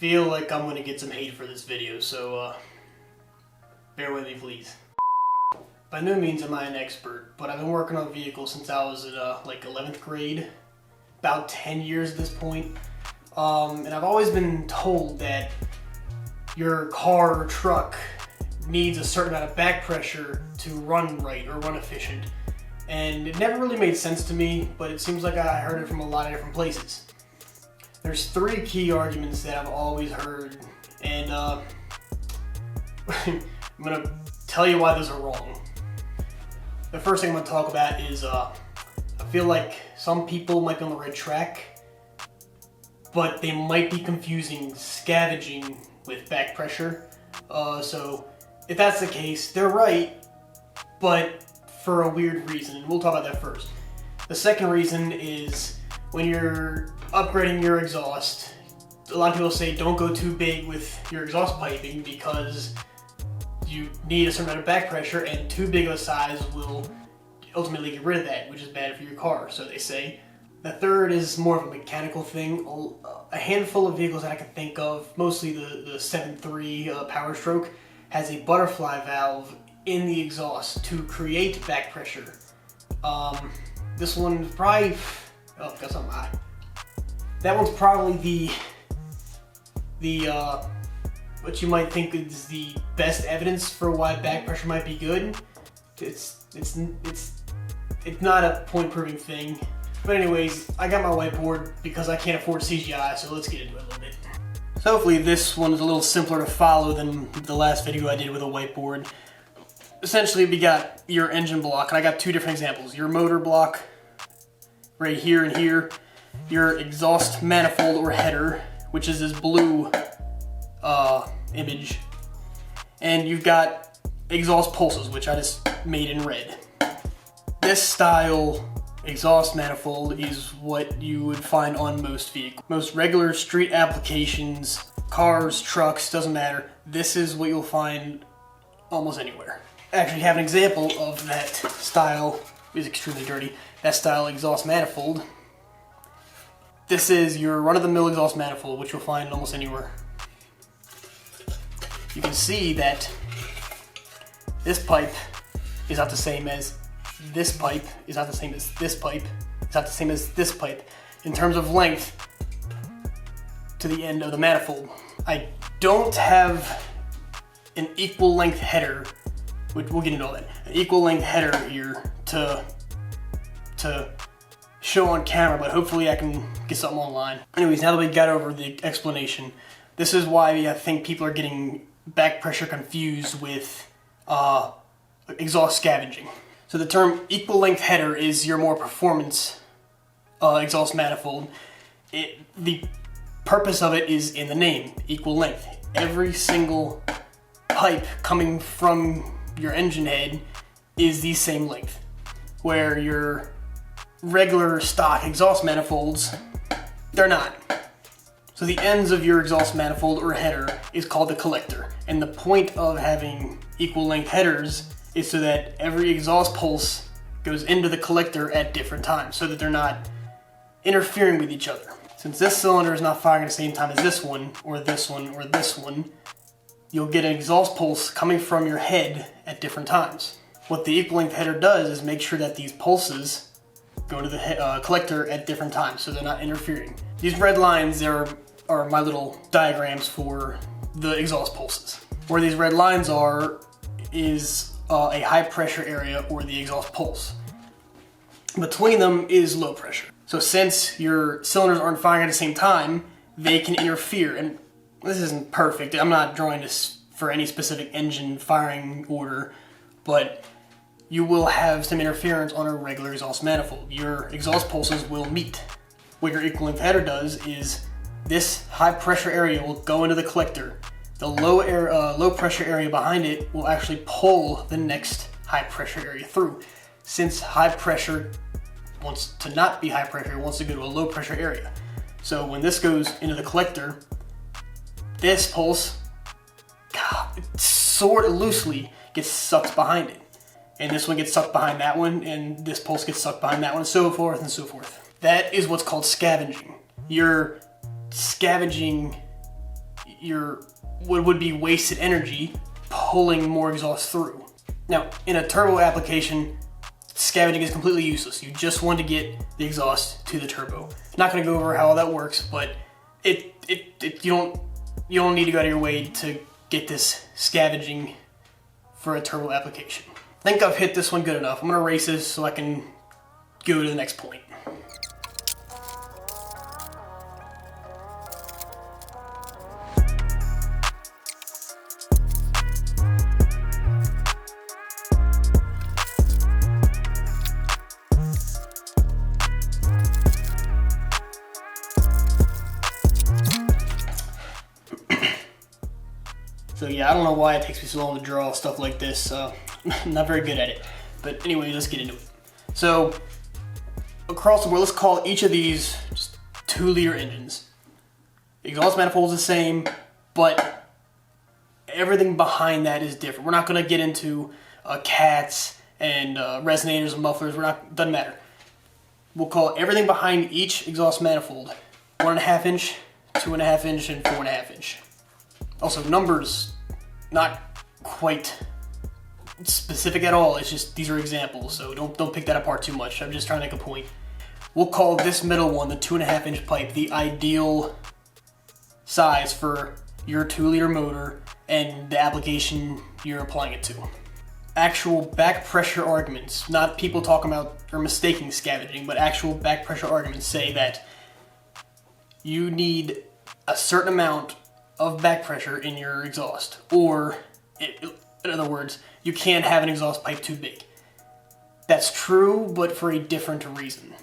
feel like I'm gonna get some hate for this video, so bear with me please. By no means am I an expert, but I've been working on vehicles since I was in like 11th grade, about 10 years at this point. And I've always been told that your car or truck needs a certain amount of back pressure to run right or run efficient. And it never really made sense to me, but it seems like I heard it from a lot of different places. There's three key arguments that I've always heard, and I'm gonna tell you why those are wrong. The first thing I'm gonna talk about is I feel like some people might be on the right track, but they might be confusing scavenging with back pressure. So if that's the case, they're right, but for a weird reason, and we'll talk about that first. The second reason is when you're upgrading your exhaust, a lot of people say don't go too big with your exhaust piping because you need a certain amount of back pressure, and too big of a size will ultimately get rid of that, which is bad for your car, so they say. The third is more of a mechanical thing. A handful of vehicles that I can think of, mostly the 7.3 Power Stroke, has a butterfly valve in the exhaust to create back pressure. This one's probably, oh, got something high. That one's probably the what you might think is the best evidence for why back pressure might be good. It's not a point proving thing. But anyways, I got my whiteboard because I can't afford CGI, so let's get into it a little bit. So hopefully this one is a little simpler to follow than the last video I did with a whiteboard. Essentially, we got your engine block, and I got two different examples. Your motor block, right here and here. Your exhaust manifold or header, which is this blue image. And you've got exhaust pulses, which I just made in red. This style exhaust manifold is what you would find on most vehicles. Most regular street applications, cars, trucks, doesn't matter. This is what you'll find almost anywhere. I actually have an example of that style. It's extremely dirty. That style exhaust manifold. This is your run-of-the-mill exhaust manifold, which you'll find almost anywhere. You can see that this pipe is not the same as this pipe, is not the same as this pipe, is not the same as this pipe in terms of length to the end of the manifold. I don't have an equal length header, which we'll get into all that, an equal length header here to show on camera, but hopefully I can get something online. Anyways, now that we got over the explanation, this is why I think people are getting back pressure confused with exhaust scavenging. So the term equal length header is your more performance exhaust manifold. The purpose of it is in the name, equal length. Every single pipe coming from your engine head is the same length, where your regular stock exhaust manifolds, they're not. So the ends of your exhaust manifold or header is called the collector. And the point of having equal length headers is so that every exhaust pulse goes into the collector at different times so that they're not interfering with each other. Since this cylinder is not firing at the same time as this one, or this one, or this one, you'll get an exhaust pulse coming from your head at different times. What the equal length header does is make sure that these pulses go to the collector at different times so they're not interfering. These red lines are my little diagrams for the exhaust pulses. Where these red lines are is a high pressure area or the exhaust pulse. Between them is low pressure. So since your cylinders aren't firing at the same time, they can interfere. And this isn't perfect. I'm not drawing this for any specific engine firing order, but you will have some interference on a regular exhaust manifold. Your exhaust pulses will meet. What your equal length header does is this high pressure area will go into the collector. The low pressure area behind it will actually pull the next high pressure area through. Since high pressure wants to not be high pressure, it wants to go to a low pressure area. So when this goes into the collector, this pulse sort of loosely gets sucked behind it. And this one gets sucked behind that one, and this pulse gets sucked behind that one, and so forth and so forth. That is what's called scavenging. You're scavenging would be wasted energy pulling more exhaust through. Now, in a turbo application, scavenging is completely useless. You just want to get the exhaust to the turbo. Not going to go over how all that works, but you don't need to go out of your way to get this scavenging for a turbo application. I think I've hit this one good enough. I'm going to erase this so I can go to the next point. So yeah, I don't know why it takes me so long to draw stuff like this. I'm not very good at it. But anyway, let's get into it. So across the board, let's call each of these just 2-liter engines. The exhaust manifold is the same, but everything behind that is different. We're not going to get into cats and resonators and mufflers. Doesn't matter. We'll call everything behind each exhaust manifold 1.5 inch, 2.5 inch, and 4.5 inch. Also, numbers, not quite specific at all. It's just, these are examples, so don't pick that apart too much. I'm just trying to make a point. We'll call this middle one, the 2.5 inch pipe, the ideal size for your 2-liter motor and the application you're applying it to. Actual back pressure arguments, not people talking about or mistaking scavenging, but actual back pressure arguments say that you need a certain amount of back pressure in your exhaust, or in other words, you can't have an exhaust pipe too big. That's true, but for a different reason.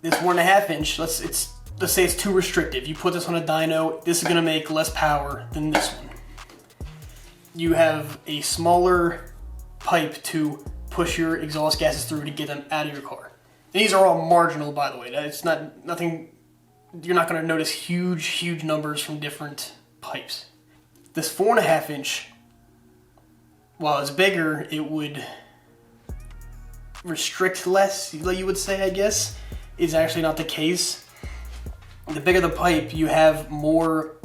This 1.5 inch, let's say it's too restrictive. You put this on a dyno, this is going to make less power than this one. You have a smaller pipe to push your exhaust gases through to get them out of your car. And these are all marginal, by the way. It's nothing. You're not going to notice huge numbers from different pipes. This 4.5 inch, while it's bigger, it would restrict less, you would say, I guess, is actually not the case. The bigger the pipe, you have more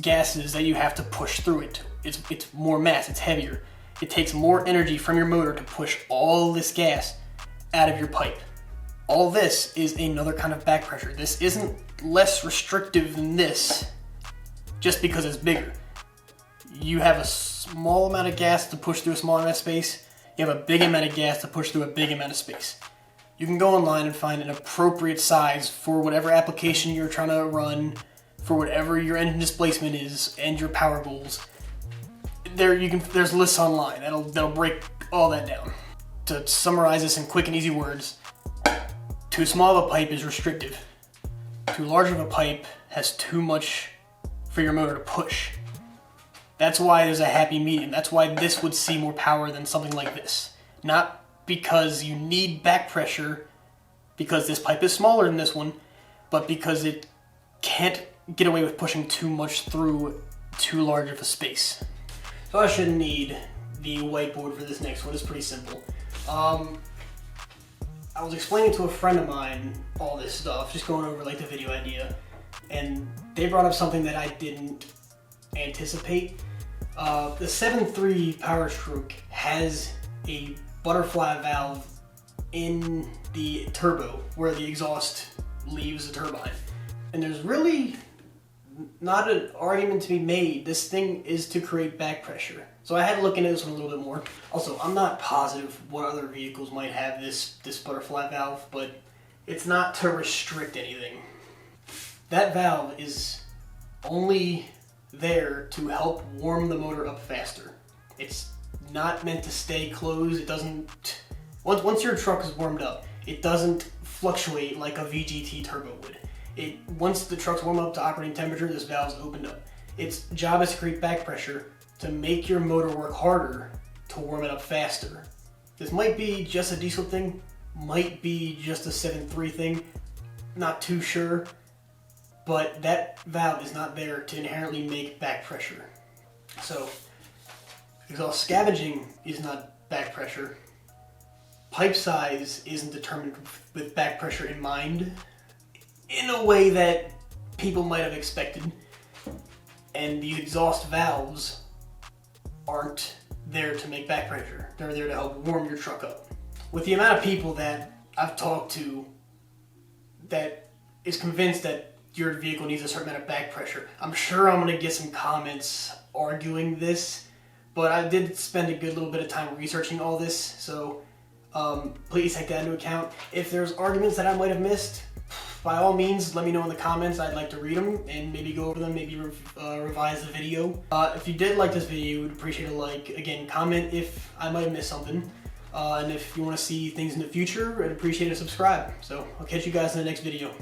gases that you have to push through it. It's more mass, it's heavier. It takes more energy from your motor to push all this gas out of your pipe. All this is another kind of back pressure. This isn't less restrictive than this just because it's bigger. You have a small amount of gas to push through a small amount of space. You have a big amount of gas to push through a big amount of space. You can go online and find an appropriate size for whatever application you're trying to run, for whatever your engine displacement is and your power goals. There's lists online that'll break all that down. To summarize this in quick and easy words, too small of a pipe is restrictive. Too large of a pipe has too much for your motor to push. That's why there's a happy medium. That's why this would see more power than something like this. Not because you need back pressure because this pipe is smaller than this one, but because it can't get away with pushing too much through too large of a space. So I shouldn't need the whiteboard for this next one. It's pretty simple. I was explaining to a friend of mine all this stuff, just going over like the video idea, and they brought up something that I didn't anticipate. The 7.3 Power Stroke has a butterfly valve in the turbo where the exhaust leaves the turbine. And there's really not an argument to be made. This thing is to create back pressure. So I had to look into this one a little bit more. Also, I'm not positive what other vehicles might have this butterfly valve, but it's not to restrict anything. That valve is only there to help warm the motor up faster. It's not meant to stay closed. It doesn't, once your truck is warmed up, it doesn't fluctuate like a VGT turbo would. Once the truck's warm up to operating temperature, this valve's opened up. Its job is to create back pressure to make your motor work harder to warm it up faster. This might be just a diesel thing, might be just a 7.3 thing, not too sure, but that valve is not there to inherently make back pressure. So, exhaust scavenging is not back pressure. Pipe size isn't determined with back pressure in mind in a way that people might have expected. and these exhaust valves aren't there to make back pressure. They're there to help warm your truck up. With the amount of people that I've talked to that is convinced that your vehicle needs a certain amount of back pressure, I'm sure I'm going to get some comments arguing this, but I did spend a good little bit of time researching all this, so please take that into account. If there's arguments that I might have missed, by all means, let me know in the comments. I'd like to read them and maybe go over them, maybe revise the video. If you did like this video, we'd appreciate a like. Again, comment if I might have missed something. And if you want to see things in the future, I'd appreciate a subscribe. So I'll catch you guys in the next video.